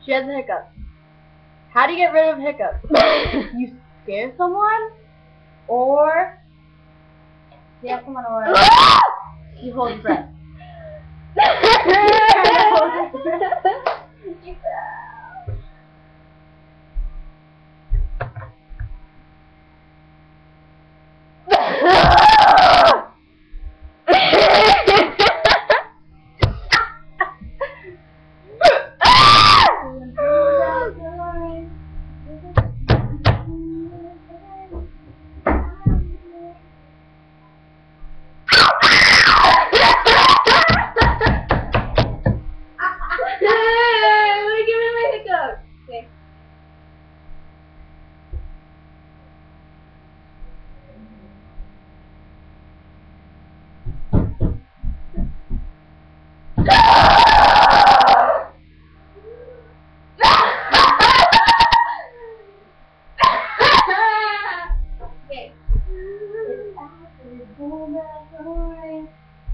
She has a hiccup. How do you get rid of hiccups? You scare someone? Or you hold your breath.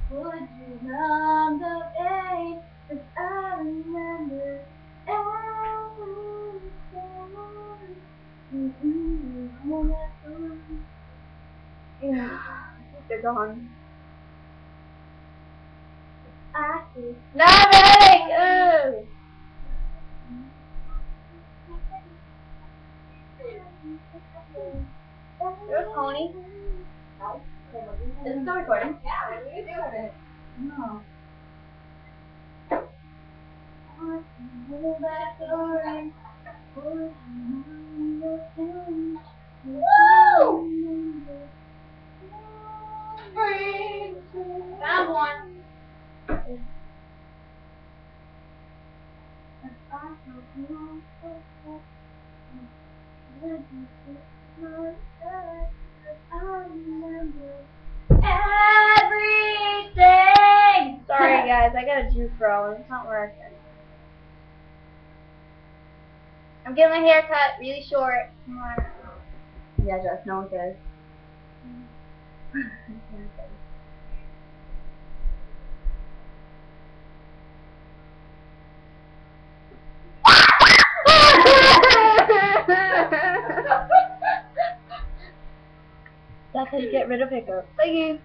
Would you numb the pain? 'Cause I remember everything. Yeah, they're gone. Not ready! There's Tony. Is it still recording? Yeah, what are you doing? No. Woo! Found one. Everything! Sorry guys, I got a juice roll and it's not working. I'm getting my hair cut really short. Yeah, Jess, no one cares. That's how you get rid of hiccups. Thank you.